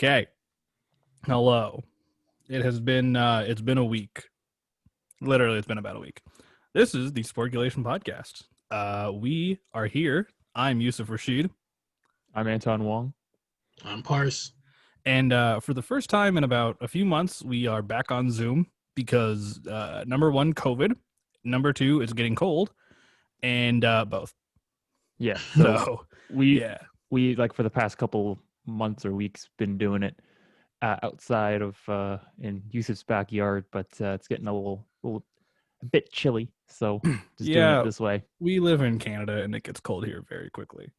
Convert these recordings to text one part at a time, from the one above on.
Okay. Hello. It's been a week. Literally, it's been about a week. This is the SportCulation podcast. We are here. I'm Yusuf Rashid. I'm Anton Wong. I'm Parse. And for the first time in about a few months, we are back on Zoom because number one, COVID. Number two, it's getting cold. And both. Yeah. So, we yeah. we like for the past couple months or weeks been doing it outside of in Yusuf's backyard, but it's getting a bit chilly, so just doing Yeah. it this way. We live in Canada and it gets cold here very quickly.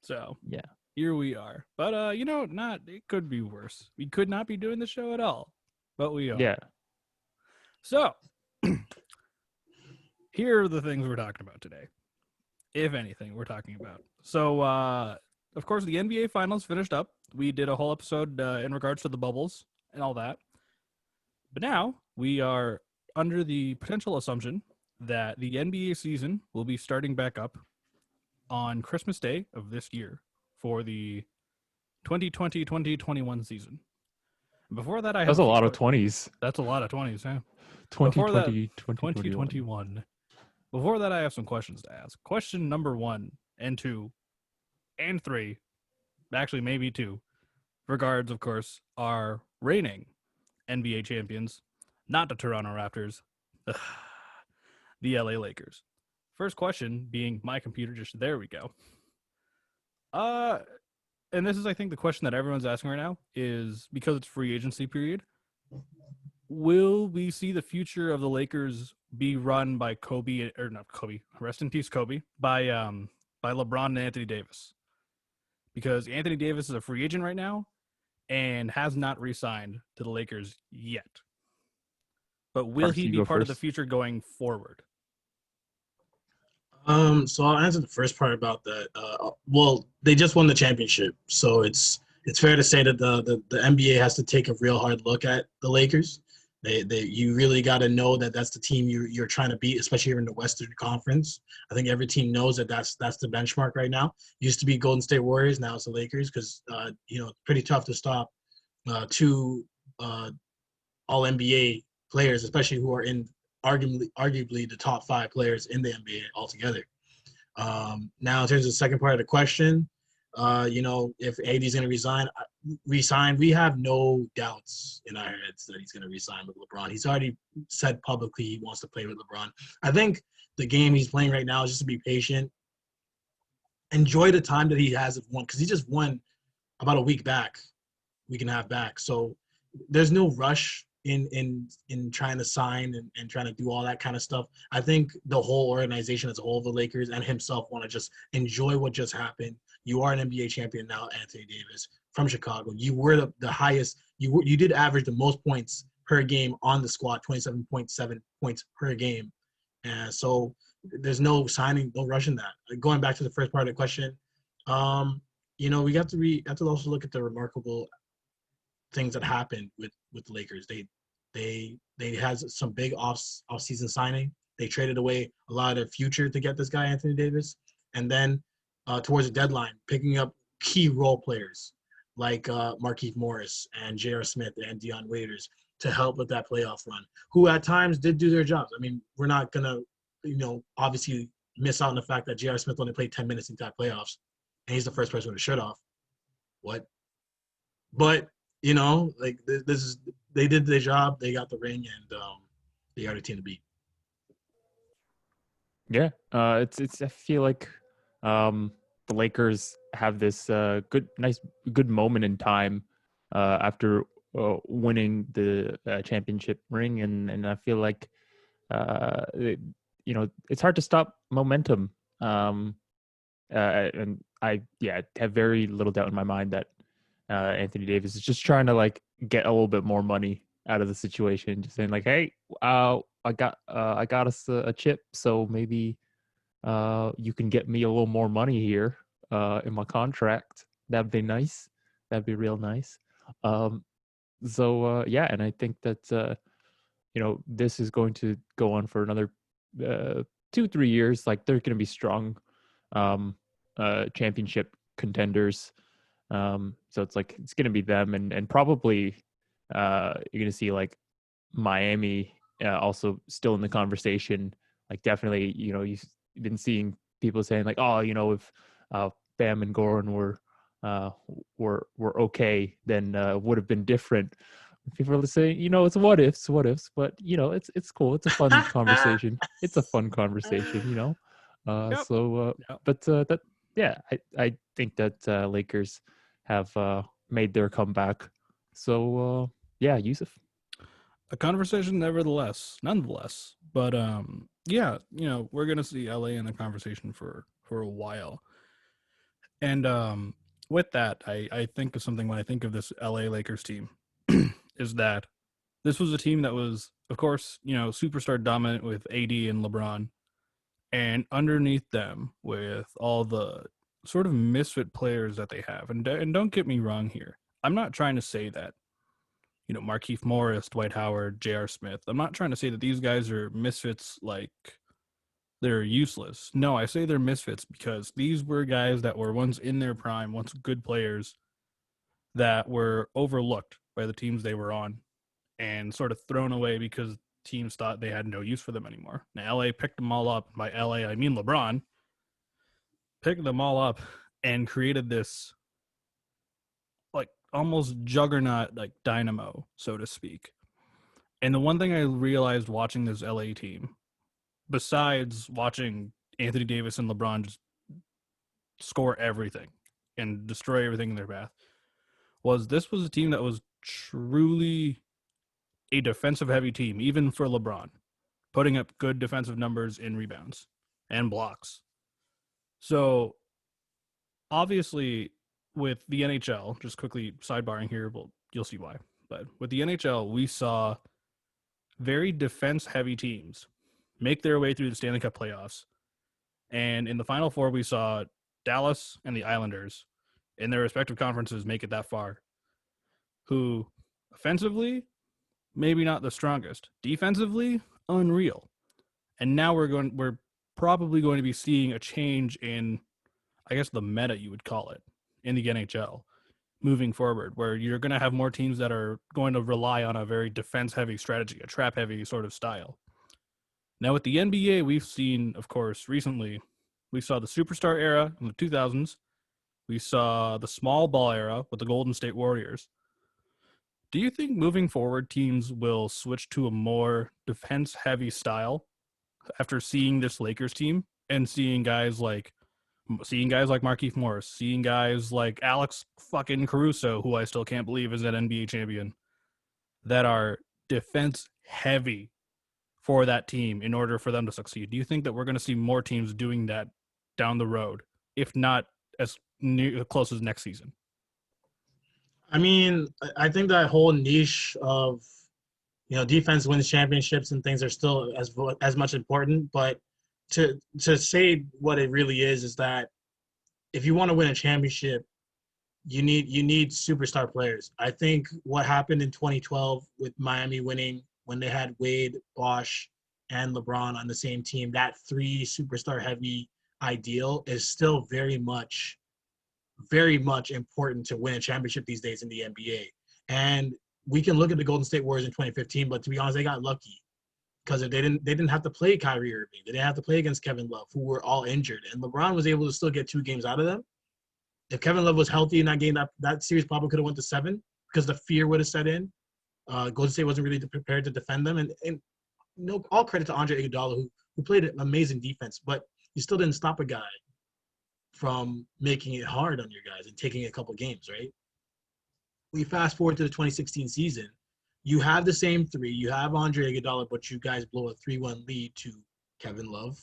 So, Yeah. here we are. But it could be worse. We could not be doing the show at all. But we are. Yeah. So here are the things we're talking about today. If anything, we're talking about. So of course the NBA finals finished up. We did a whole episode in regards to the bubbles and all that. But now we are under the potential assumption that the NBA season will be starting back up on Christmas Day of this year for the 2020-2021 season. Before that, I have That's a lot of 20s. That's a lot of 20s, yeah. 2020, 2021. Before that, I have some questions to ask. Question number 1 and 2 and 3, actually maybe 2, regards, of course, our reigning NBA champions, not the Toronto Raptors, the LA Lakers. First question being my computer, just there we go. And this is, I think, the question that everyone's asking right now is because it's free agency period. Will we see the future of the Lakers be run by Kobe, or not Kobe, rest in peace, Kobe, by LeBron and Anthony Davis? Because Anthony Davis is a free agent right now and has not re-signed to the Lakers yet. But will Parse, he you be go part of the first. future going forward? So I'll answer the first part about that. Well, they just won the championship, so it's fair to say that the NBA has to take a real hard look at the Lakers. You really got to know that that's the team you're trying to beat, especially here in the Western Conference. I think every team knows that that's the benchmark right now. Used to be Golden State Warriors, now it's the Lakers because pretty tough to stop two All NBA players, especially who are in arguably the top 5 players in the NBA altogether. Now, in terms of the second part of the question, if AD's going to resign, we have no doubts in our heads that he's going to resign with LeBron. He's already said publicly he wants to play with LeBron. I think the game he's playing right now is just to be patient, enjoy the time that he has won, because he just won about a week and a half back. So there's no rush in trying to sign and trying to do all that kind of stuff. I think the whole organization as a whole, the Lakers and himself, want to just enjoy what just happened. You are an NBA champion now, Anthony Davis, from Chicago. You were the highest. You did average the most points per game on the squad, 27.7 points per game. And so there's no signing, no rush in that. Going back to the first part of the question, we have to also look at the remarkable things that happened with the Lakers. They had some big off-season signing. They traded away a lot of their future to get this guy, Anthony Davis. And then towards the deadline, picking up key role players like Markieff Morris and J.R. Smith and Deion Waiters to help with that playoff run, who at times did do their jobs. I mean, we're not going to, obviously miss out on the fact that J.R. Smith only played 10 minutes in that playoffs, and he's the first person with a shirt off. What? But they did their job. They got the ring, and they are the team to beat. Yeah. It's I feel like the Lakers have this good moment in time after winning the championship ring, and I feel like it's hard to stop momentum. And I have very little doubt in my mind that Anthony Davis is just trying to get a little bit more money out of the situation, just saying hey, I got us a chip, so maybe you can get me a little more money here in my contract. That'd be nice. That'd be real nice. And I think that this is going to go on for another 2-3 years. They're going to be strong championship contenders. So it's like it's gonna be them, and probably you're gonna see like Miami also still in the conversation. Like definitely, you've been seeing people saying like, oh, if Bam and Goran uh, were okay, then would have been different. People are saying, it's what ifs, but it's cool. It's a fun conversation. It's a fun conversation. Yep. So, Yep. but that, yeah, I think that Lakers have made their comeback. So, yeah, Yusuf. A conversation, nonetheless. But yeah, we're gonna see LA in the conversation for a while. And with that, I think of something when I think of this LA Lakers team, is that this was a team that was, of course, superstar dominant with AD and LeBron, and underneath them with all the sort of misfit players that they have. And don't get me wrong here. I'm not trying to say that, Markieff Morris, Dwight Howard, J.R. Smith. I'm not trying to say that these guys are misfits like they're useless. No, I say they're misfits because these were guys that were once in their prime, once good players that were overlooked by the teams they were on and sort of thrown away because teams thought they had no use for them anymore. Now, LA picked them all up. By LA, I mean LeBron. Picked them all up and created this like almost juggernaut, like dynamo, so to speak. And the one thing I realized watching this LA team, besides watching Anthony Davis and LeBron just score everything and destroy everything in their path, was this was a team that was truly a defensive heavy team, even for LeBron, putting up good defensive numbers in rebounds and blocks. So obviously, with the NHL, just quickly sidebarring here, well, you'll see why. But with the NHL, we saw very defense heavy teams make their way through the Stanley Cup playoffs. And in the Final Four, we saw Dallas and the Islanders in their respective conferences make it that far, who offensively, maybe not the strongest. Defensively, unreal. And now we're probably going to be seeing a change in, I guess, the meta, you would call it, in the NHL moving forward, where you're going to have more teams that are going to rely on a very defense heavy strategy, a trap heavy sort of style. Now, with the NBA, we've seen, of course, recently, we saw the superstar era in the 2000s. We saw the small ball era with the Golden State Warriors. Do you think moving forward, teams will switch to a more defense heavy style after seeing this Lakers team and seeing guys like Markieff Morris, seeing guys like Alex fucking Caruso, who I still can't believe is an NBA champion, that are defense heavy for that team in order for them to succeed? Do you think that we're going to see more teams doing that down the road, if not as close as next season? I mean, I think that whole niche of defense wins championships and things are still as much important. But to say what it really is that if you want to win a championship, you need superstar players. I think what happened in 2012 with Miami winning when they had Wade, Bosh, and LeBron on the same team, that three superstar heavy ideal is still very much important to win a championship these days in the NBA. And we can look at the Golden State Warriors in 2015, but to be honest, they got lucky because they didn't have to play Kyrie Irving. They didn't have to play against Kevin Love, who were all injured. And LeBron was able to still get 2 games out of them. If Kevin Love was healthy in that game, that series probably could have went to 7 because the fear would have set in. Golden State wasn't really prepared to defend them. And all credit to Andre Iguodala, who played an amazing defense, but he still didn't stop a guy from making it hard on your guys and taking a couple games, right? We fast forward to the 2016 season. You have the same 3. You have Andre Iguodala, but you guys blow a 3-1 lead to Kevin Love,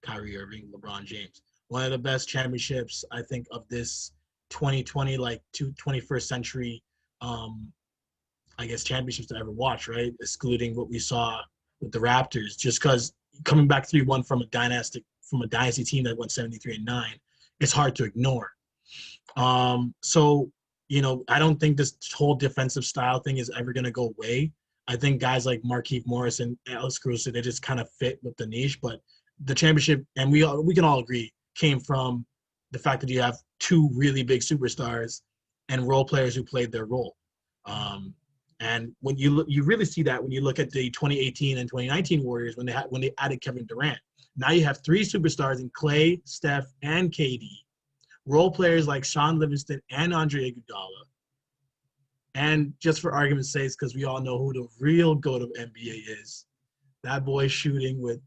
Kyrie Irving, LeBron James. One of the best championships, I think, of this 2020, 21st century, I guess, championships to ever watch, right? Excluding what we saw with the Raptors, just because coming back 3-1 from a dynasty team that went 73-9, it's hard to ignore. So, I don't think this whole defensive style thing is ever going to go away. I think guys like Markieff Morris and Alex Caruso, they just kind of fit with the niche. But the championship, and we can all agree, came from the fact that you have 2 really big superstars and role players who played their role. And when you look, you really see that when you look at the 2018 and 2019 Warriors when they added Kevin Durant. Now you have three superstars in Clay, Steph, and KD. Role players like Sean Livingston and Andre Iguodala. And just for argument's sake, because we all know who the real GOAT of NBA is, that boy shooting with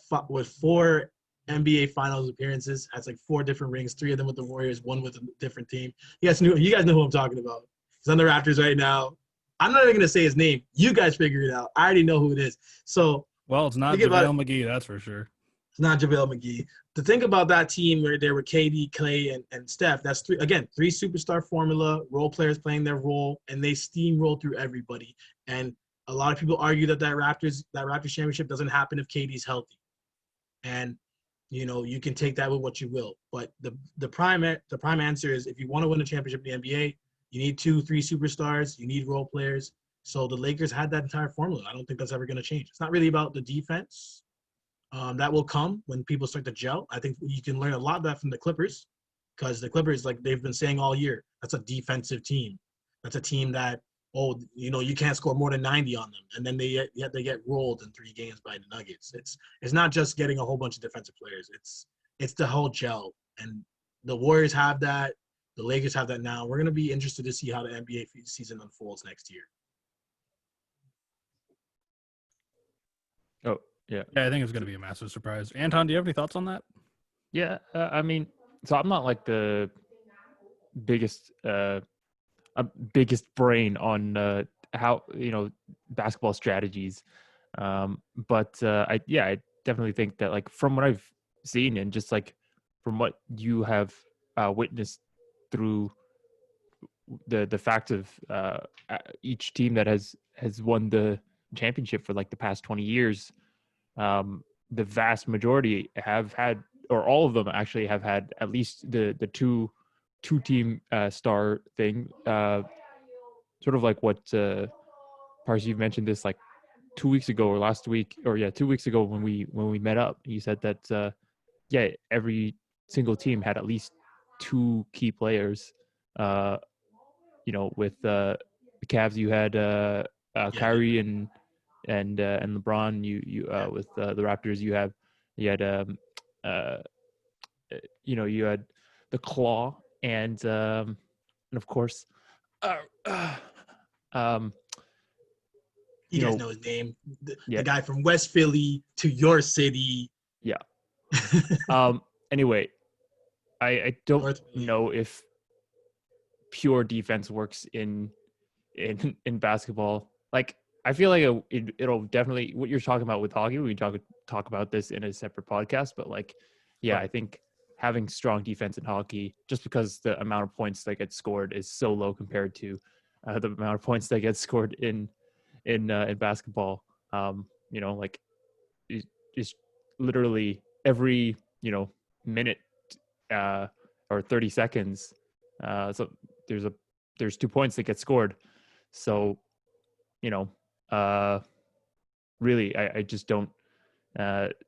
4 NBA Finals appearances, has like 4 different rings, 3 of them with the Warriors, 1 with a different team. You guys know who I'm talking about. He's on the Raptors right now. I'm not even gonna say his name. You guys figure it out. I already know who it is. So, well, it's not JaVale McGee, that's for sure. It's not JaVale McGee. The thing about that team where there were KD, Clay, and Steph, that's 3 superstar formula, role players playing their role, and they steamroll through everybody. And a lot of people argue that Raptors championship doesn't happen if KD's healthy. And you can take that with what you will. But the prime answer is if you want to win a championship in the NBA, you need 2-3 superstars. You need role players. So the Lakers had that entire formula. I don't think that's ever going to change. It's not really about the defense. That will come when people start to gel. I think you can learn a lot of that from the Clippers because the Clippers, like they've been saying all year, that's a defensive team. That's a team that, you can't score more than 90 on them. And then they get rolled in 3 games by the Nuggets. It's not just getting a whole bunch of defensive players. It's the whole gel. And the Warriors have that. The Lakers have that now. We're going to be interested to see how the NBA season unfolds next year. Oh, yeah. Yeah, I think it's going to be a massive surprise. Anton, do you have any thoughts on that? Yeah, I mean, so I'm not like the biggest brain on how basketball strategies, but I definitely think that like from what I've seen and just like from what you have witnessed through the fact of each team that has won the championship for like the past 20 years, the vast majority have had, or all of them actually have had at least the two team star thing, sort of like what Parse, you mentioned this like 2 weeks ago or last week, or 2 weeks ago when we met up. You said that every single team had at least 2 key players. With the Cavs, you had Kyrie and LeBron. You with the Raptors, you had you had the Claw and of course you guys know his name. The guy from West Philly to your city. Yeah. Anyway, I don't know if pure defense works in basketball. Like, I feel like it'll definitely, what you're talking about with hockey, we talk about this in a separate podcast, but like, I think having strong defense in hockey, just because the amount of points that get scored is so low compared to the amount of points that get scored in basketball, like just literally every minute or 30 seconds, so there's 2 points that get scored. So really I just don't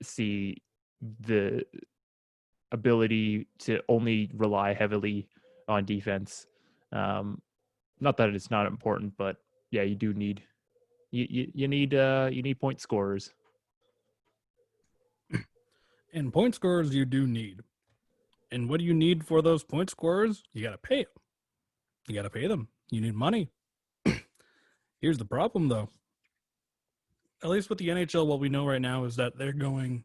see the ability to only rely heavily on defense. Not that it's not important, but you do need you need point scorers. And point scorers you do need. And what do you need for those point scorers? You got to pay them. You got to pay them. You need money. Here's the problem, though. At least with the NHL, what we know right now is that they're going...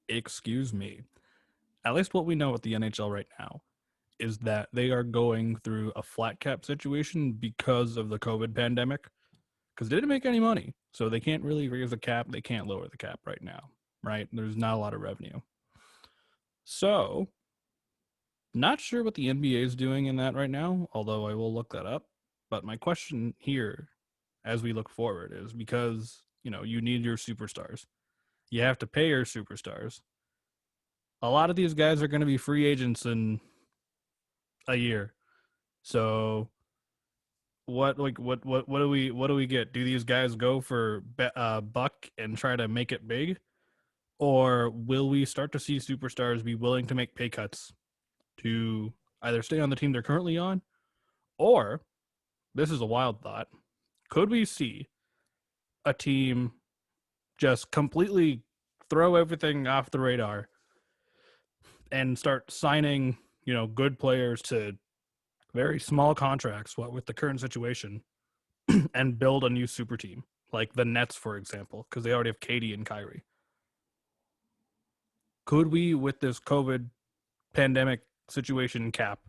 Excuse me. At least what we know with the NHL right now is that they are going through a flat cap situation because of the COVID pandemic. Because they didn't make any money. So they can't really raise the cap. They can't lower the cap right now. Right? There's not a lot of revenue. So, not sure what the NBA is doing in that right now, although I will look that up. But my question here, as we look forward, is because, you need your superstars. You have to pay your superstars. A lot of these guys are going to be free agents in a year. So, what do we get? Do these guys go for buck and try to make it big? Or will we start to see superstars be willing to make pay cuts to either stay on the team they're currently on, or this is a wild thought. Could we see a team just completely throw everything off the radar and start signing, good players to very small contracts, what with the current situation, and build a new super team, like the Nets, for example, because they already have Katie and Kyrie. Could we, with this COVID pandemic situation cap,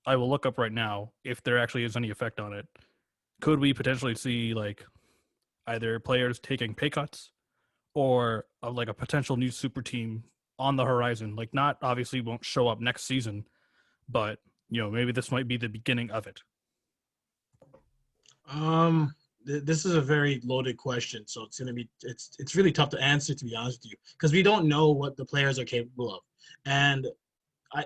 I will look up right now if there actually is any effect on it. Could we potentially see like either players taking pay cuts or like a potential new super team on the horizon? Like, not obviously won't show up next season, but maybe this might be the beginning of it. This is a very loaded question, so it's really tough to answer, to be honest with you, because we don't know what the players are capable of, and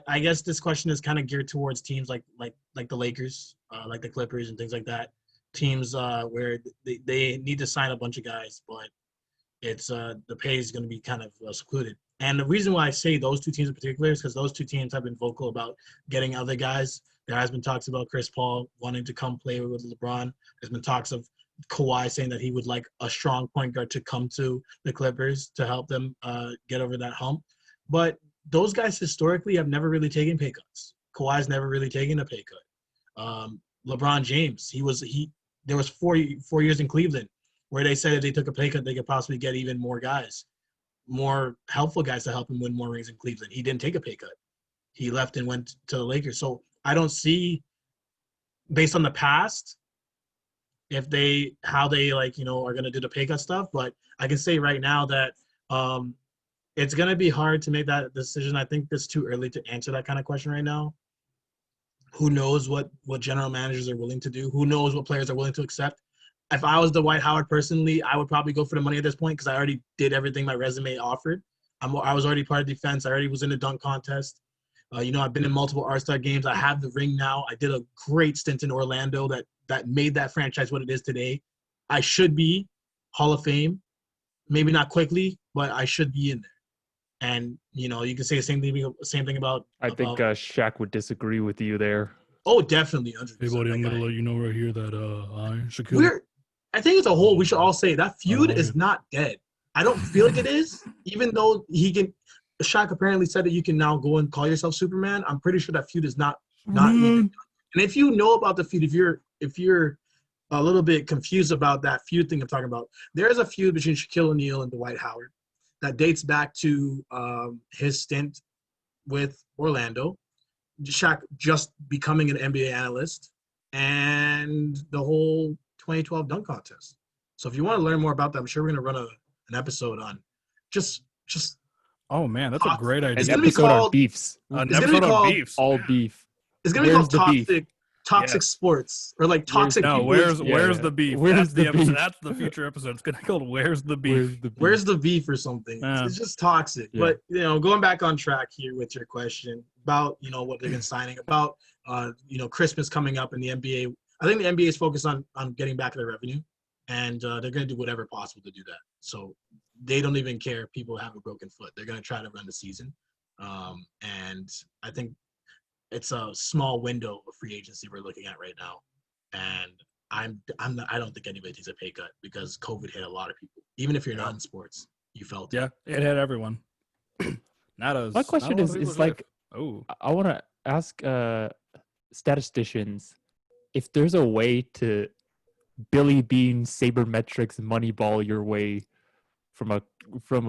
I guess this question is kind of geared towards teams like the Lakers, like the Clippers and things like that, teams where they need to sign a bunch of guys, but it's the pay is going to be kind of secluded. And the reason why I say those two teams in particular is because those two teams have been vocal about getting other guys. There has been talks about Chris Paul wanting to come play with LeBron. There's been talks of Kawhi saying that he would like a strong point guard to come to the Clippers to help them get over that hump. But those guys historically have never really taken pay cuts. Kawhi's never really taken a pay cut. LeBron James, there was 4 years in Cleveland where they said if they took a pay cut, they could possibly get even more guys, more helpful guys to help him win more rings in Cleveland. He didn't take a pay cut. He left and went to the Lakers. So I don't see, based on the past, how they are going to do the pay cut stuff. But I can say right now that it's going to be hard to make that decision. I think it's too early to answer that kind of question right now. Who knows what general managers are willing to do? Who knows what players are willing to accept? If I was Dwight Howard personally, I would probably go for the money at this point because I already did everything my resume offered. I was already part of defense. I already was in the dunk contest. I've been in multiple All-Star games. I have the ring now. I did a great stint in Orlando that made that franchise what it is today. I should be Hall of Fame. Maybe not quickly, but I should be in there. And, you can say the same thing about. I think Shaq would disagree with you there. Oh, definitely. 100%. Hey, buddy, I'm going to let you know right here that Shaquille. I think as a whole, we should all say that feud is not dead. I don't feel like it is, even though Shaq apparently said that you can now go and call yourself Superman. I'm pretty sure that feud is not. And if you know about the feud, if you're a little bit confused about that feud thing I'm talking about, there is a feud between Shaquille O'Neal and Dwight Howard that dates back to his stint with Orlando, Shaq just becoming an NBA analyst, and the whole 2012 dunk contest. So if you want to learn more about that, I'm sure we're going to run an episode on just. Oh man, that's a great idea. It's An going to be episode on called beefs. An episode on beefs. All beef. It's going to be Where's called the beef? toxic sports, or like toxic. Where's the beef? Where's the beef? That's the future episode. It's gonna be called "Where's the beef?" Where's the beef or something? It's just toxic. Yeah. But going back on track here with your question about what they've been signing, about Christmas coming up in the NBA. I think the NBA is focused on getting back their revenue, and they're going to do whatever possible to do that. So they don't even care if people have a broken foot. They're going to try to run the season, and I think it's a small window of free agency we're looking at right now, and I don't think anybody takes a pay cut because COVID hit a lot of people. Even if you're not in sports, you felt it. Yeah, it hit everyone. My question is like, I want to ask statisticians if there's a way to Billy Bean sabermetrics Moneyball your way from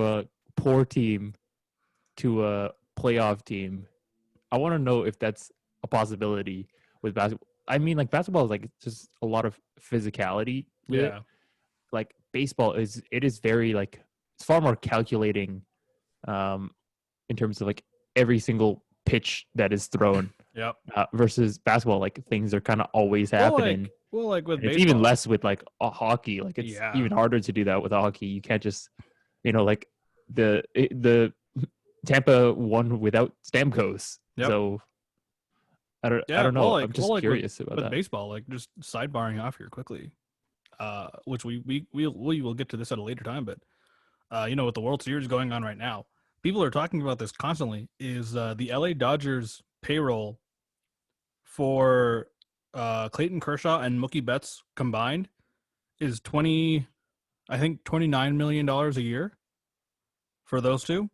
a poor team to a playoff team. I want to know if that's a possibility with basketball. I mean, like basketball is like just a lot of physicality. Yeah. Like baseball is very like it's far more calculating, in terms of like every single pitch that is thrown. Yep. Versus basketball, like things are kind of always happening. Well, like with it's baseball, even less with like a hockey. Like it's even harder to do that with hockey. You can't just, like the Tampa won without Stamkos. Yep. So I don't know. I'm just curious about that. With baseball, like just sidebarring off here quickly, which we will get to this at a later time, but with the World Series going on right now, people are talking about this constantly. Is the LA Dodgers payroll for Clayton Kershaw and Mookie Betts combined is $29 million a year for those two.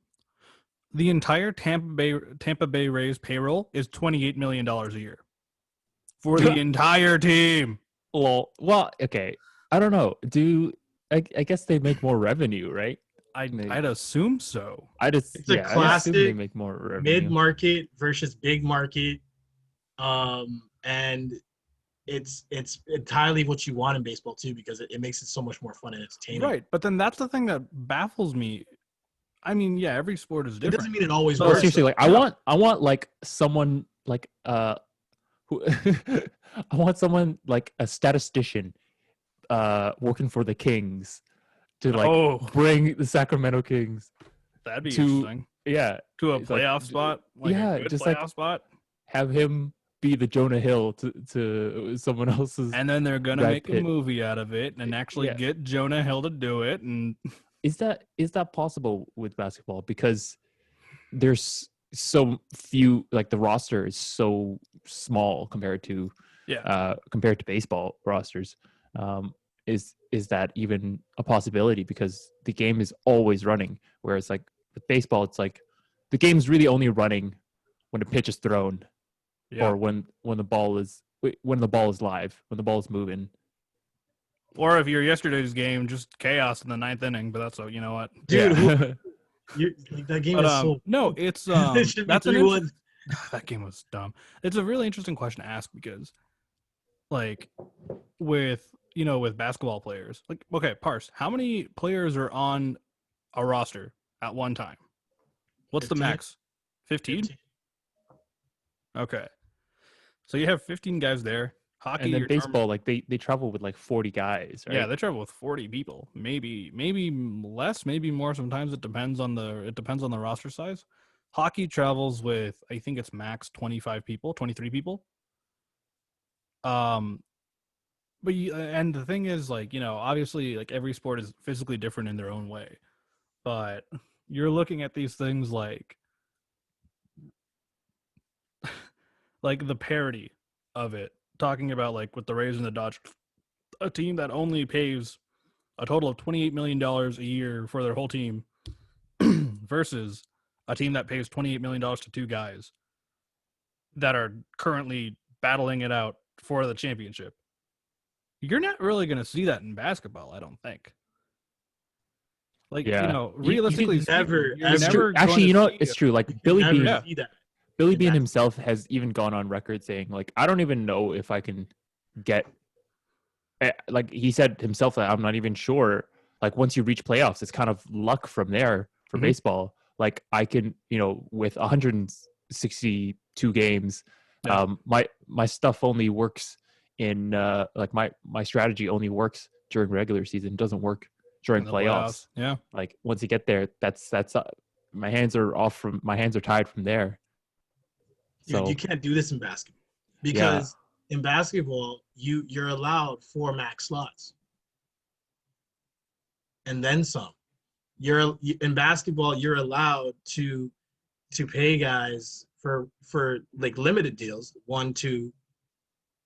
The entire Tampa Bay Rays payroll is $28 million a year for the entire team. Well, okay. I don't know. I guess they make more revenue, right? I'd assume so. I It's a assume they classic make more revenue. mid-market versus big market, and it's entirely what you want in baseball too, because it makes it so much more fun and entertaining. Right, but then that's the thing that baffles me. I mean, yeah, every sport is It different. doesn't mean it always No, works. seriously, like No. I want like someone like who I want someone like a statistician working for the Kings to like bring the Sacramento Kings That'd be to interesting. To a it's like, playoff spot, like yeah, a good just playoff like spot. have him be the Jonah Hill to someone else's. And then they're gonna Brad make a Pitt. movie out of it and actually Yeah. get Jonah Hill to do it. And Is that possible with basketball? Because there's so few, like the roster is so small compared to baseball rosters. Is that even a possibility? Because the game is always running, whereas like with baseball, it's like the game's really only running when a pitch is thrown, or when the ball is live, when the ball is moving. Or if you're yesterday's game, just chaos in the ninth inning. But that's you know what, dude. Yeah. That game is so no. It's it should be that's an 3-1. that game was dumb. It's a really interesting question to ask because, like, with basketball players, like, okay, Parse, how many players are on a roster at one time? What's 15? the max? 15? Okay, so you have 15 guys there. Hockey, And then baseball, like they travel with like 40 guys, right? Yeah, they travel with 40 people. Maybe less, maybe more. Sometimes it depends on the roster size. Hockey travels with, I think it's max 25 people, 23 people. But and the thing is, like, obviously, like every sport is physically different in their own way. But you're looking at these things like the parity of it, talking about like with the Rays and the Dodgers, a team that only pays a total of $28 million a year for their whole team versus a team that pays $28 million to two guys that are currently battling it out for the championship. You're not really going to see that in basketball, I don't think. Like, realistically, actually, it's true. Like Billy Bean that. himself has even gone on record saying, like, I don't even know if I can get, like he said himself, that I'm not even sure. Like once you reach playoffs, it's kind of luck from there for baseball. Like I can, with 162 games, my stuff only works in like my strategy only works during regular season. It doesn't work during playoffs. Yeah. Like once you get there, that's my hands are tied from there. So you can't do this in basketball because in basketball you're allowed 4 max slots and then some. In basketball you're allowed to pay guys for like limited deals, 1, 2,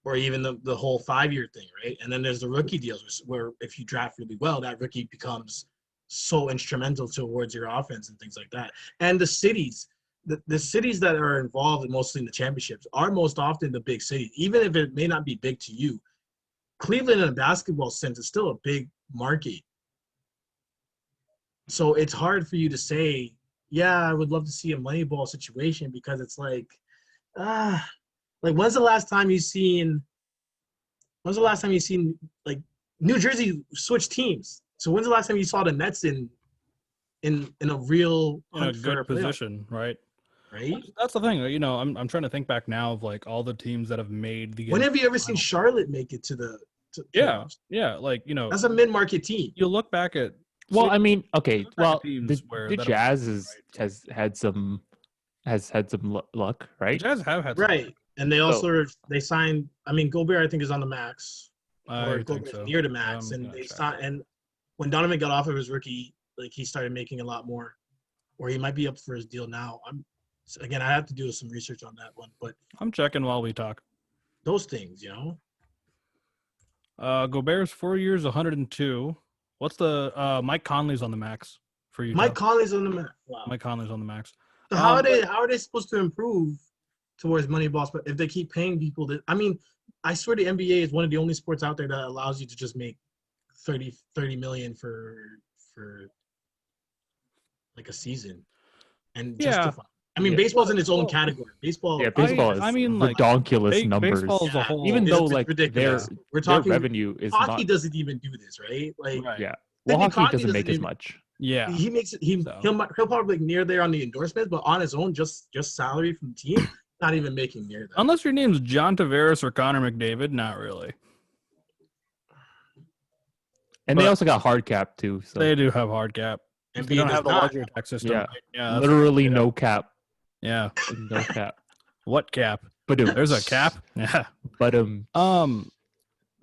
or even the whole 5-year thing, right? And then there's the rookie deals where if you draft really well, that rookie becomes so instrumental towards your offense and things like that. And the cities that are involved mostly in the championships are most often the big cities, even if it may not be big to you. Cleveland, in a basketball sense, is still a big market. So it's hard for you to say, yeah, I would love to see a Moneyball situation, because it's like, when's the last time you seen like New Jersey switch teams? So when's the last time you saw the Nets in a real good position, right? Right. That's the thing. I'm trying to think back now of like all the teams that have made the. When have you ever seen Charlotte make it to the? Like that's a mid-market team. You look back at. Well, I mean, okay. Well, the Jazz has had some luck, right? The Jazz have had some luck. And they also they signed. I mean, Gobert I think is on the max, or Gobert's so. Near the max, and they signed. And when Donovan got off of his rookie, like he started making a lot more, or he might be up for his deal now. I have to do some research on that one, but I'm checking while we talk. those things, Gobert's 4 years, 102. What's the Mike Conley's on the max for Utah? Mike Conley's on the map. Wow. Mike Conley's on the max. So how are they supposed to improve towards Moneyball? But if they keep paying people, I swear the NBA is one of the only sports out there that allows you to just make 30 million for like a season, and justify. I mean, baseball's in its own category. Baseball. Yeah, baseball is ridiculous numbers. Baseball as a whole, even though like their revenue is hockey doesn't even do this, right? Like, yeah. Well, hockey doesn't make as much. Yeah, he makes it. He'll probably near there on the endorsements, but on his own, just salary from the team, not even making near that. Unless your name's John Tavares or Connor McDavid, not really. And they also got hard cap too. So they do have hard cap. And they don't have the luxury tax system. Yeah, right? Yeah, literally no cap. Yeah, no cap. What cap? But there's a cap. Yeah. But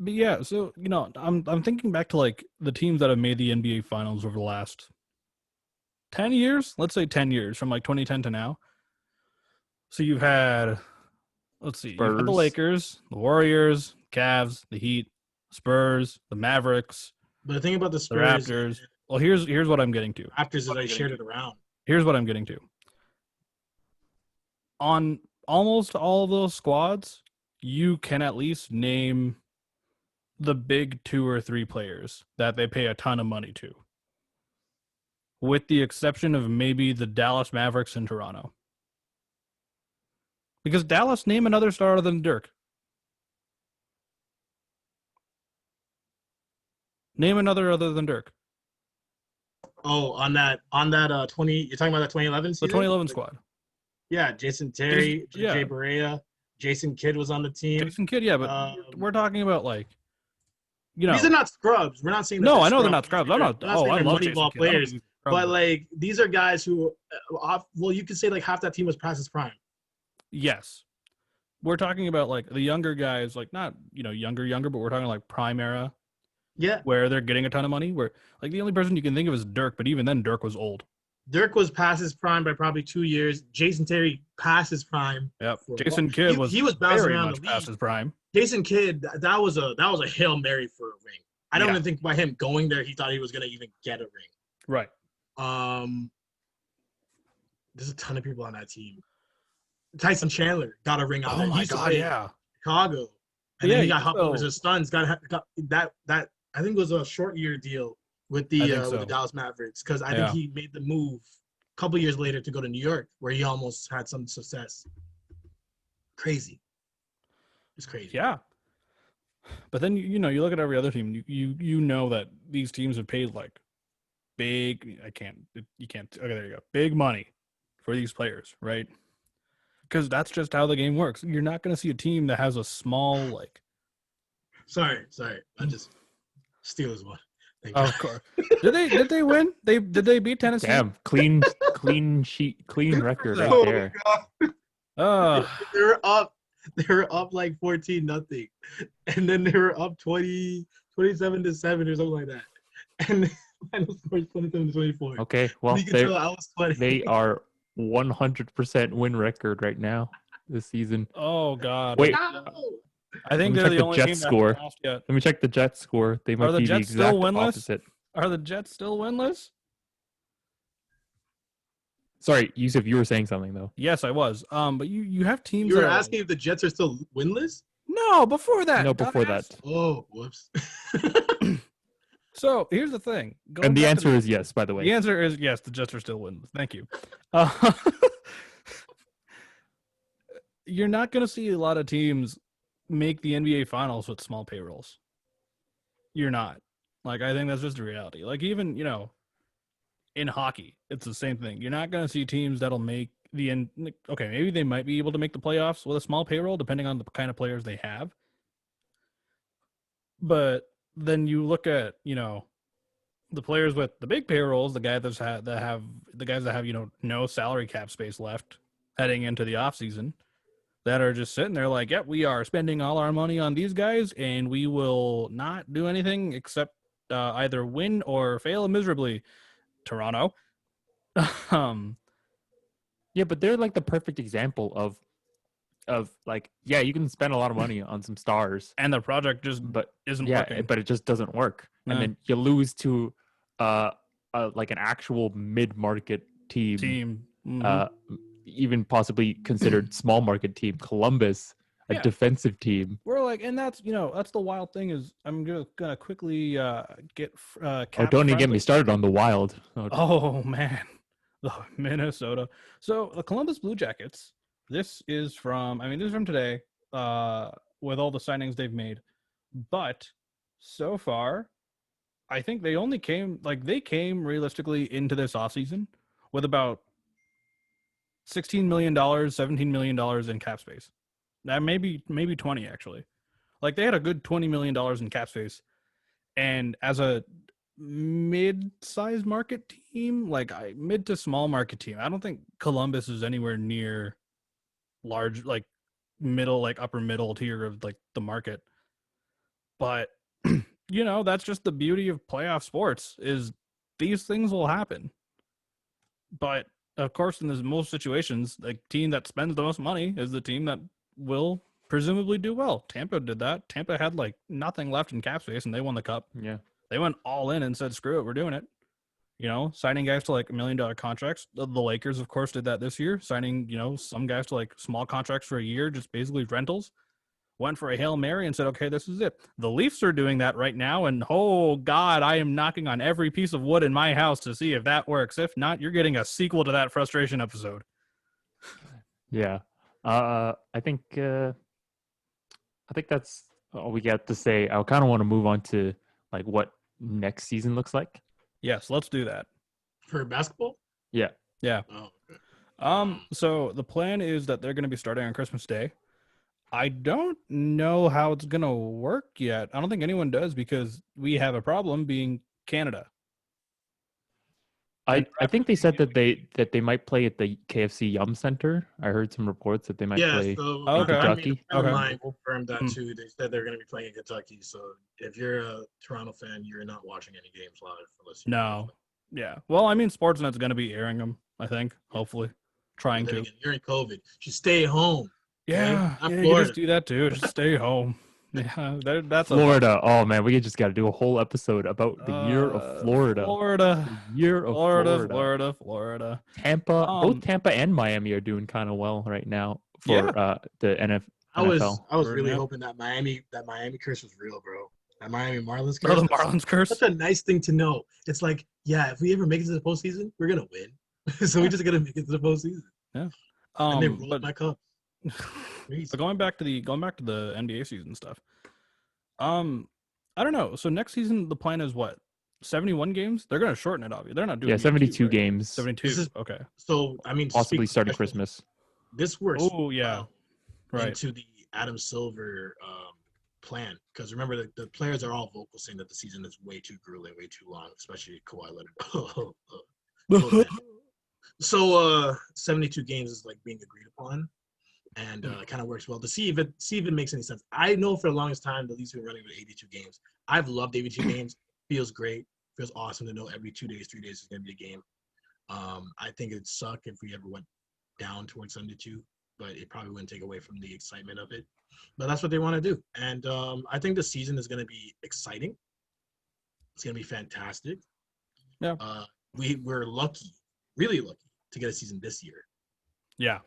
But yeah, so I'm thinking back to like the teams that have made the NBA Finals over the last 10 years. Let's say 10 years from like 2010 to now. So you've had, let's see, you've had the Lakers, the Warriors, Cavs, the Heat, Spurs, the Mavericks. But the thing about the Spurs, the Raptors. Well, here's what I'm getting to. Raptors is I shared it around. Here's what I'm getting to. On almost all of those squads, you can at least name the big 2 or 3 players that they pay a ton of money to, with the exception of maybe the Dallas Mavericks and Toronto. Because Dallas, name another star other than Dirk. Name another other than Dirk. Oh, on that 20, you're talking about that 2011 season? The 2011 squad. Yeah, Jason Terry, Jay Barea, Jason Kidd was on the team. Jason Kidd, yeah, but we're talking about like, these are not scrubs. We're not saying that. No, I know they're not scrubs. I love Moneyball players, but like these are guys who, well, you could say like half that team was past his prime. Yes, we're talking about like the younger guys, like not younger, but we're talking like prime era. Yeah, where they're getting a ton of money. Where like the only person you can think of is Dirk, but even then, Dirk was old. Dirk was past his prime by probably 2 years. Jason Terry past his prime. Yep. Jason Kidd he was bouncing around the league. Past his prime. Jason Kidd, that was a Hail Mary for a ring. I don't even think by him going there, he thought he was gonna even get a ring. Right. There's a ton of people on that team. Tyson Chandler got a ring out there. Oh my god, yeah. Chicago. And then he got hopped over his sons. Got that I think it was a short year deal with the Dallas Mavericks, because I think he made the move a couple years later to go to New York, where he almost had some success. Crazy. It's crazy. Yeah. But then you look at every other team, you know that these teams have paid like big big money for these players, right? Because that's just how the game works. You're not going to see a team that has a small like. Sorry, I just Steelers won. Of course. Did they win? Did they beat Tennessee? Damn, clean record right there. They were up like 14-0, and then they were up 27-7 or something like that, and final score is 27-24. Okay, well they are 100% win record right now this season. Oh God! Wait, I think they're the only team Jets score. Let me check the Jets score. They might be the exact opposite. Are the Jets still winless? Sorry, Yusuf, you were saying something though. Yes, I was. But you have teams. You were asking if the Jets are still winless? No, before that. No, before that. Oh, whoops. So here's the thing. And the answer is yes, by the way. The answer is yes. The Jets are still winless. Thank you. You're not going to see a lot of teams make the NBA Finals with small payrolls. You're not. Like, I think that's just a reality. Like, even, in hockey, it's the same thing. You're not going to see teams that'll make the end. Okay, maybe they might be able to make the playoffs with a small payroll, depending on the kind of players they have. But then you look at, the players with the big payrolls, the guys that have no salary cap space left heading into the offseason, that are just sitting there like, yep, we are spending all our money on these guys, and we will not do anything except either win or fail miserably. Toronto. Yeah, but they're like the perfect example of of like, yeah, you can spend a lot of money on some stars, And the project just but isn't yeah, working. but it just doesn't work. No. And then you lose to like an actual mid-market team, Mhm. uh, even possibly considered small market team, Columbus, a Yeah. defensive team. We're like, and that's that's the wild thing is I'm gonna quickly get Oh, Caps don't even get friendly. me started on the Wild. Oh, Oh man, the Minnesota. So the Columbus Blue Jackets. This is from. I mean, this is from today. With all the signings they've made, but so far, I think they only came realistically into this offseason with about $16 million, $17 million in cap space. That maybe 20 actually. Like they had a good $20 million in cap space, and as a mid-sized market team, like mid to small market team, I don't think Columbus is anywhere near large, like middle, like upper middle tier of like the market. But that's just the beauty of playoff sports is these things will happen. But of course, in most situations, the team that spends the most money is the team that will presumably do well. Tampa did that. Tampa had like nothing left in cap space and they won the cup. yeah. They went all in and said, screw it, we're doing it. Signing guys to like $1 million contracts. The Lakers, of course, did that this year, signing, some guys to like small contracts for a year, just basically rentals. Went for a Hail Mary and said, okay, this is it. The Leafs are doing that right now. And oh, God, I am knocking on every piece of wood in my house to see if that works. If not, you're getting a sequel to that frustration episode. Yeah. I think that's all we got to say. I kind of want to move on to like what next season looks like. Yes, let's do that. For basketball? Yeah. Yeah. Oh, okay. So the plan is that they're going to be starting on Christmas Day. I don't know how it's going to work yet. I don't think anyone does because we have a problem being Canada. I And think they said that they might play at the KFC Yum Center. I heard some reports that they might Yeah, play so in Okay. I mean, a Kentucky. friend of Okay. mine confirmed that Hmm. too. They said they're going to be playing in Kentucky. So if you're a Toronto fan, you're not watching any games live unless you. No. Yeah. Well, I mean, Sportsnet's going to be airing them, I think, hopefully. Trying Then to. again, you're in COVID. You should stay home. Yeah. Not Yeah, you Florida. just do that too. Just stay home. Yeah. That's Florida. Oh man, we just got to do a whole episode about the year of Florida. Florida. The year of Florida. Florida. Tampa, both Tampa and Miami are doing kind of well right now for the NFL. I was Or, really yeah. hoping that Miami curse was real, bro. That Miami Marlins Bro, curse. the Marlins curse. Such a nice thing to know. It's like, yeah, if we ever make it to the postseason, we're gonna win. So we just gotta make it to the postseason. Yeah. And they rolled But my cup. But going back to the NBA season stuff. I don't know. So next season the plan is what? 71 games? They're going to shorten it obviously. They're not doing 72 right? games. 72. Okay. So I mean, Possibly starting Christmas. This works. Oh yeah. Right. Into the Adam Silver plan, because remember the players are all vocal saying that the season is way too grueling, way too long, especially Kawhi Leonard. So 72 games is like being agreed upon, and it kind of works well to see if it makes any sense. I know for the longest time the Leafs have been running with 82 games. I've loved 82 games. Feels great. Feels awesome to know every 2 days, 3 days is going to be a game. I think it'd suck if we ever went down towards 72, but it probably wouldn't take away from the excitement of it. But that's what they want to do, and I think the season is going to be exciting. It's going to be fantastic. Yeah. We're lucky, really lucky, to get a season this year. Yeah.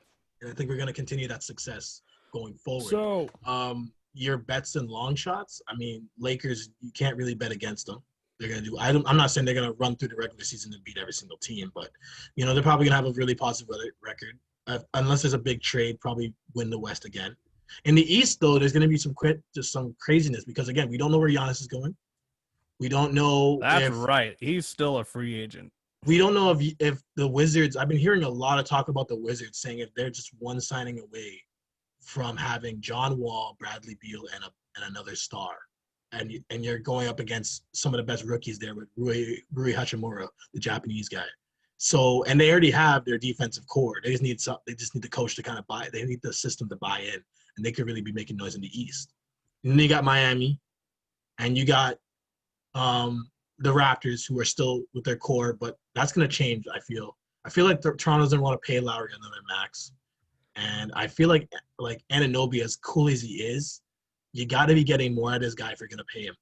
And I think we're going to continue that success going forward. So, your bets and long shots, I mean, Lakers, you can't really bet against them. They're going to do, I'm not saying they're going to run through the regular season and beat every single team, but, they're probably going to have a really positive record. Unless there's a big trade, probably win the West again. In the East, though, there's going to be some craziness because, again, we don't know where Giannis is going. We don't know. That's right. He's still a free agent. We don't know if the Wizards. I've been hearing a lot of talk about the Wizards saying if they're just one signing away from having John Wall, Bradley Beal, and another star, and you're going up against some of the best rookies there with Rui Hachimura, the Japanese guy. So, and they already have their defensive core. They just need the coach to kind of buy. They need the system to buy in, and they could really be making noise in the East. And then you got Miami, and you got the Raptors, who are still with their core, but that's going to change. I feel like Toronto doesn't want to pay Lowry another max. And I feel like Anunoby, as cool as he is, you got to be getting more out of this guy if you're gonna pay him.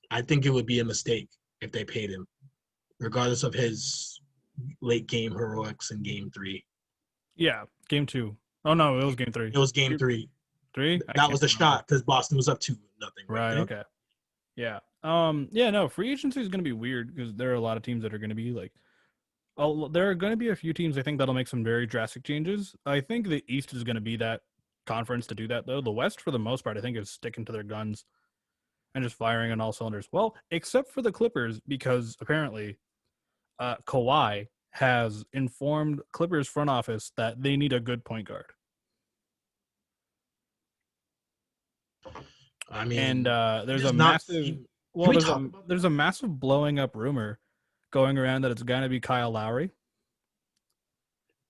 I think it would be a mistake if they paid him, regardless of his late game heroics in Game 3. Yeah, game 2. Oh no, it was game 3. It was Game 3. 3. That was the shot because Boston was up 2-0. Right. Okay. Yeah. Yeah. No. Free agency is going to be weird because there are a lot of teams that are going to be like. Oh, there are going to be a few teams I think that'll make some very drastic changes. I think the East is going to be that conference to do that though. The West, for the most part, I think is sticking to their guns and just firing on all cylinders. Well, except for the Clippers, because apparently, Kawhi has informed Clippers front office that they need a good point guard. I mean, And there's a not massive. seem- Well, we talk about there's a massive blowing up rumor going around that it's going to be Kyle Lowry.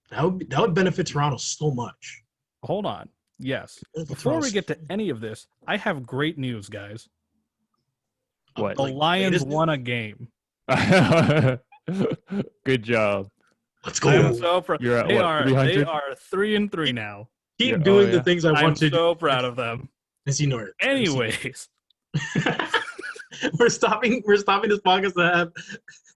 that would benefit Toronto so much. Hold on. Yes. Benefit Before Toronto we get to so- any of this, I have great news, guys. What? The like, Lions latest won news? a game. Good job. Let's I am go. so proud. You're at They what, are 300? 3-3 now. Keep Yeah, oh, doing yeah. the things I I'm want you to so do. proud of them. Missy North. Anyways, we're stopping this podcast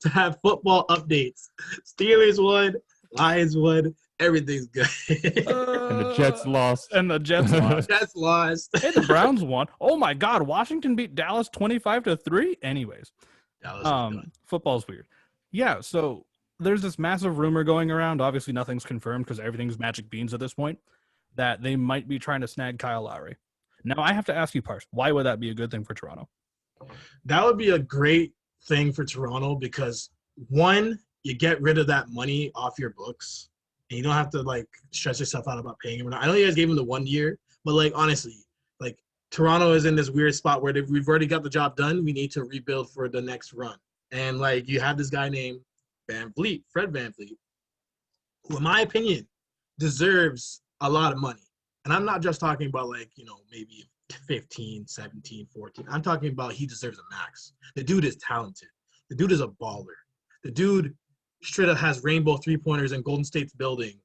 to have football updates. Steelers won, Lions won, everything's good. And the Jets lost. And the Jets lost. Jets lost. Hey, the Browns won. Oh my God, Washington beat Dallas 25-3. Anyways, Dallas is done. football's weird. Yeah, so there's this massive rumor going around. Obviously, nothing's confirmed because everything's magic beans at this point. That they might be trying to snag Kyle Lowry. Now, I have to ask you, Parse, why would that be a good thing for Toronto? That would be a great thing for Toronto because one, you get rid of that money off your books, and you don't have to like stress yourself out about paying him. I know you guys gave him the 1 year, but like honestly, like Toronto is in this weird spot where we've already got the job done. We need to rebuild for the next run, and like you have this guy named Fred VanVleet, who in my opinion deserves a lot of money. And I'm not just talking about like, maybe 15, 17, 14. I'm talking about he deserves a max. The dude is talented. The dude is a baller. The dude straight up has rainbow three-pointers in Golden State's building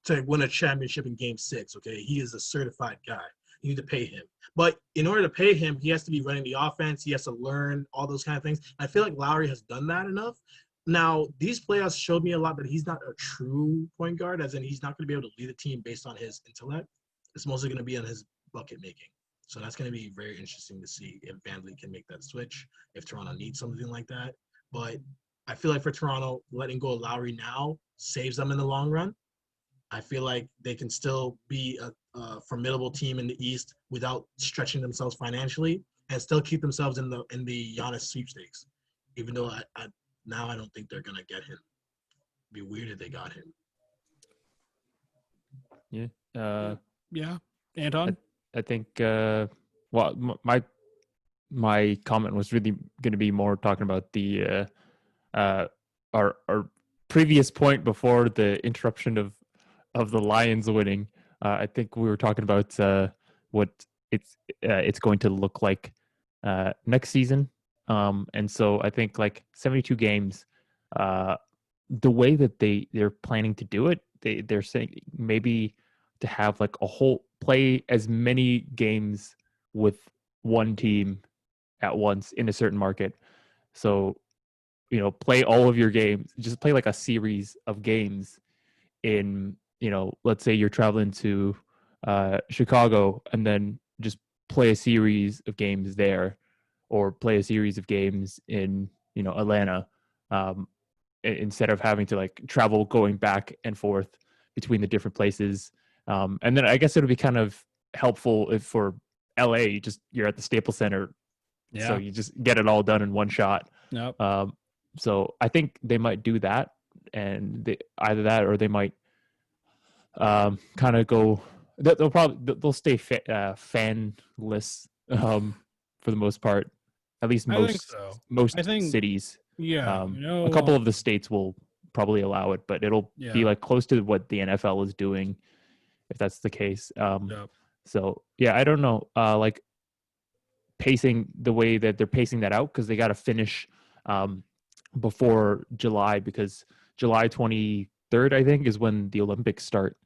to win a championship in Game 6, okay? He is a certified guy. You need to pay him. But in order to pay him, he has to be running the offense. He has to learn all those kind of things. I feel like Lowry has done that enough. Now, these playoffs showed me a lot that he's not a true point guard, as in he's not going to be able to lead a team based on his intellect. It's mostly going to be on his bucket making. So that's going to be very interesting to see if VanVleet can make that switch, if Toronto needs something like that. But I feel like for Toronto, letting go of Lowry now saves them in the long run. I feel like they can still be a formidable team in the East without stretching themselves financially and still keep themselves in the Giannis sweepstakes. Even though I don't think they're going to get him. It'd be weird if they got him. Yeah. Yeah. Anton? I think my comment was really going to be more talking about the our previous point before the interruption of the Lions winning. I think we were talking about what it's going to look like next season. And so I think like 72 games, the way that they're planning to do it, they're saying maybe to have like a whole play as many games with one team at once in a certain market. So, play all of your games, just play like a series of games in, let's say you're traveling to Chicago and then just play a series of games there, or play a series of games in, Atlanta, instead of having to like travel going back and forth between the different places. And then I guess it'll be kind of helpful if for LA, you're at the Staples Center. Yeah. So you just get it all done in one shot. Nope. So I think they might do that, and either that or they might kind of go. They'll stay fanless for the most part. At least I think so. most I think- cities. Yeah. A couple of the states will probably allow it, but it'll be like close to what the NFL is doing, if that's the case. Yep. So yeah, I don't know. Like pacing the way that they're pacing that out, because they got to finish before July, because July 23rd, I think, is when the Olympics start.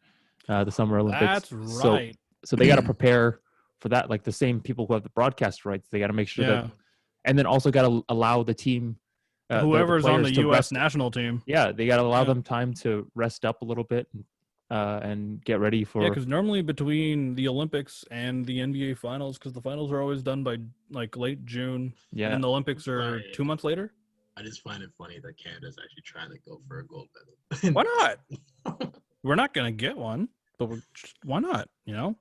the Summer Olympics. That's right. So they got to prepare for that. Like the same people who have the broadcast rights, they got to make sure Yeah. that, and then also got to allow the team, Whoever's on players the to U.S. rest. national team. Yeah, they got to allow Yeah. them time to rest up a little bit and get ready for. Yeah, because normally between the Olympics and the NBA finals, because the finals are always done by like late June, Yeah. and the Olympics are Right. 2 months later. I just find it funny that Canada's actually trying to go for a gold medal. Why not? We're not gonna get one, but why not? You know,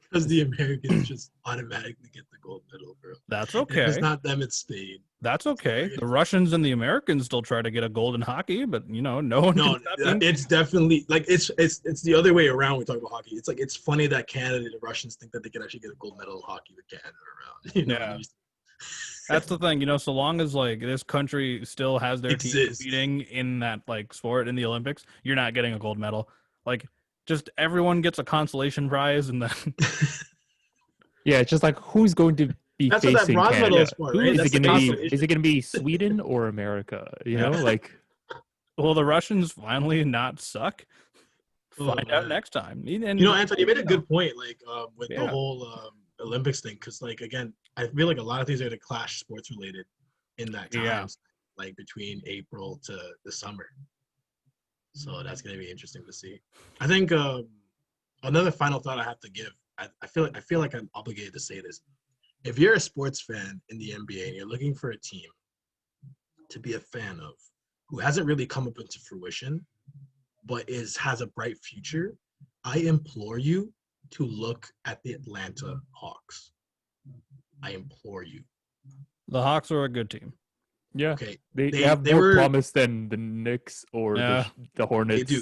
Because the Americans just automatically get the gold medal, bro. that's If it's okay. not them, it's Spain. That's okay. The Russians and the Americans still try to get a gold in hockey, but you know, no one. No, can stop them. it's definitely like it's the other way around. When we talk about hockey. It's like it's funny that Canada, the Russians think that they can actually get a gold medal in hockey with Canada around. You know, Yeah. That's the thing, you know, so long as like this country still has their team Exists. competing in that like sport in the Olympics, you're not getting a gold medal. Like just everyone gets a consolation prize and then Yeah, it's just like who's going to be That's what that facing bronze medal Canada? is for, Who right? is That's Is the it going to be? consolation. Is it going to be Sweden or America? You know, like well the Russians finally not suck. Oh, Find out man. next time. And, You know, Anton, you made a good point, like with the Yeah. whole Olympics thing, because like again, I feel like a lot of things are to clash sports related in that time, Yeah. like between April to the summer. So that's gonna be interesting to see. I think another final thought I have to give. I feel like I'm obligated to say this. If you're a sports fan in the NBA and you're looking for a team to be a fan of who hasn't really come up into fruition, but has a bright future, I implore you to look at the Atlanta Hawks. I implore you. The Hawks are a good team. yeah, Okay, they they- have they more were- promise than the Knicks or Yeah. the Hornets. do.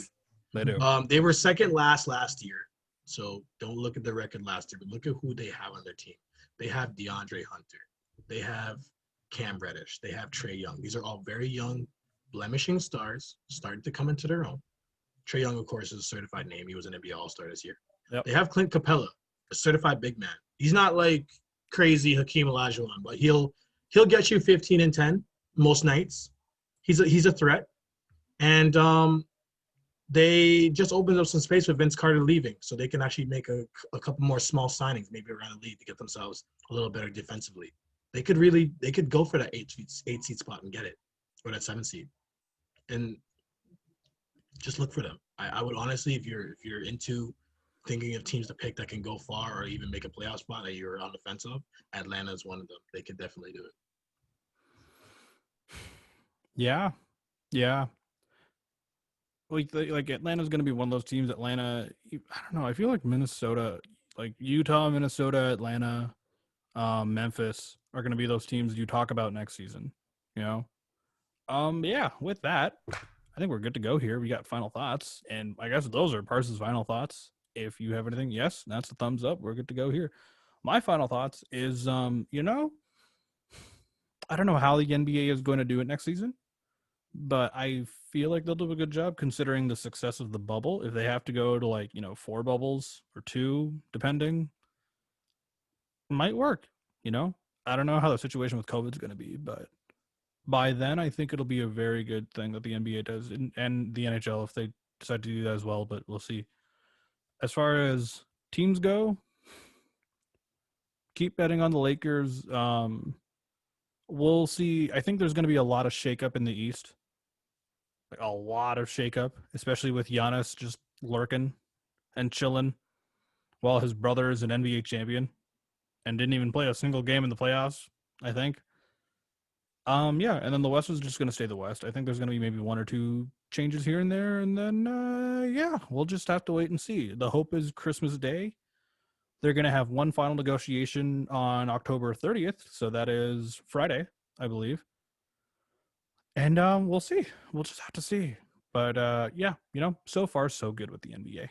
They do. They were second last year, so don't look at the record last year, but look at who they have on their team. They have DeAndre Hunter. They have Cam Reddish. They have Trae Young. These are all very young, blemishing stars starting to come into their own. Trae Young, of course, is a certified name. He was an NBA All-Star this year. Yep. They have Clint Capella, a certified big man. He's not like crazy Hakeem Olajuwon, but he'll get you 15 and 10 most nights. He's a threat. And they just opened up some space with Vince Carter leaving, so they can actually make a couple more small signings, maybe around the league, to get themselves a little better defensively. They could go for that 8 seed spot and get it, or that 7 seed, and just look for them. I would honestly, if you're into thinking of teams to pick that can go far or even make a playoff spot that you're on the fence of, Atlanta is one of them. They could definitely do it. Yeah. Yeah. Like Atlanta's going to be one of those teams. Atlanta, I don't know. I feel like Minnesota, like Utah, Minnesota, Atlanta, Memphis are going to be those teams you talk about next season. You know. Yeah. With that, I think we're good to go here. We got final thoughts, and I guess those are Parse's final thoughts. If you have anything, yes, that's a thumbs up. We're good to go here. My final thoughts is, you know, I don't know how the NBA is going to do it next season, but I feel like they'll do a good job considering the success of the bubble. If they have to go to like, you know, 4 bubbles or 2, depending, it might work, you know? I don't know how the situation with COVID is going to be, but by then I think it'll be a very good thing that the NBA does and the NHL if they decide to do that as well, but we'll see. As far as teams go, keep betting on the Lakers. We'll see. I think there's going to be a lot of shakeup in the East. Like a lot of shakeup, especially with Giannis just lurking and chilling while his brother is an NBA champion and didn't even play a single game in the playoffs, I think. Yeah, and then the West is just going to stay the West. I think there's going to be maybe 1 or 2 changes here and there, and then, yeah, we'll just have to wait and see. The hope is Christmas Day. They're going to have one final negotiation on October 30th, so that is Friday, I believe. And we'll see. We'll just have to see. But yeah, you know, so far so good with the NBA.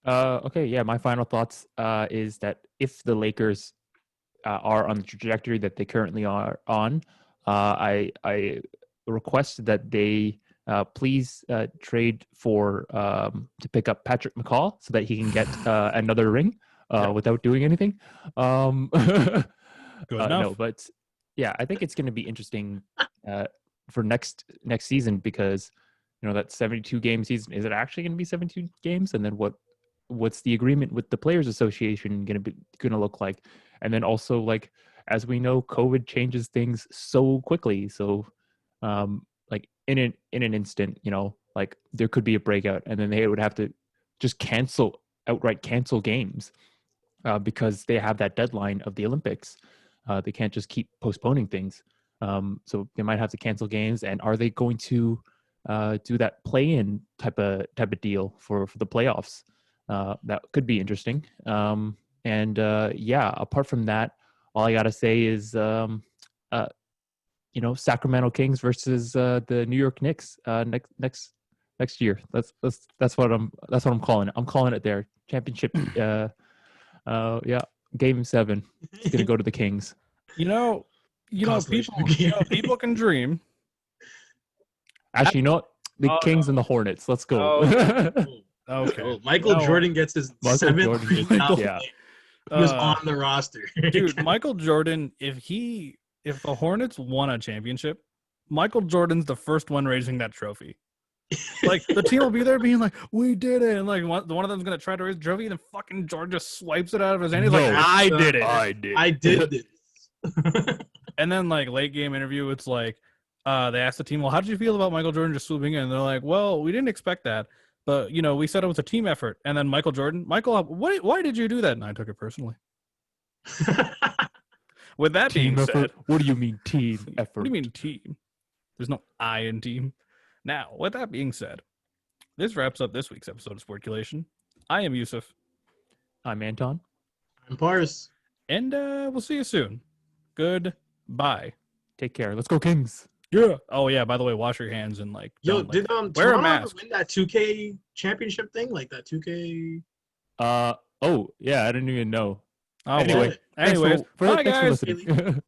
Okay, yeah. My final thoughts is that if the Lakers are on the trajectory that they currently are on, I request that they please trade for to pick up Patrick McCall so that he can get another ring without doing anything. Good enough. No, but yeah, I think it's going to be interesting for next season because that 72 game season, is it actually going to be 72 games? And then what's the agreement with the Players Association going to look like? And then also, like, as we know, COVID changes things so quickly. So, like in an instant, like there could be a breakout, and then they would have to just outright cancel games because they have that deadline of the Olympics. They can't just keep postponing things. So they might have to cancel games. And are they going to do that play-in type of deal for the playoffs? That could be interesting. Apart from that, all I gotta say is, Sacramento Kings versus the New York Knicks next year. That's what I'm calling it. I'm calling it there. Championship. Game 7. It's gonna go to the Kings. People can dream. Actually, you know what? The Kings and the Hornets. Let's go. Okay. Oh, Michael Jordan gets his 7th ring now. Yeah. He was on the roster. Dude, Michael Jordan, if the Hornets won a championship, Michael Jordan's the first one raising that trophy. Like, the team will be there being like, we did it. And like one of them's going to try to raise the trophy, and then fucking Jordan just swipes it out of his hand. He's like, I did it. I did this. And then, like, late game interview, it's like, they asked the team, well, how did you feel about Michael Jordan just swooping in? And they're like, well, we didn't expect that. But, we said it was a team effort. And then Michael, why did you do that? And I took it personally. With that team being effort? said. What do you mean team effort? What do you mean team? There's no I in team. Now, with that being said, this wraps up this week's episode of SportCulation. I am Yusuf. I'm Anton. I'm Parse. And we'll see you soon. Goodbye. Take care. Let's go Kings. Yeah. Oh yeah. By the way, wash your hands and did wear a Toronto mask. win that 2K championship thing? Like that 2K? Oh yeah, I didn't even know. Oh, Anyway, anyways, thanks for bye guys. listening.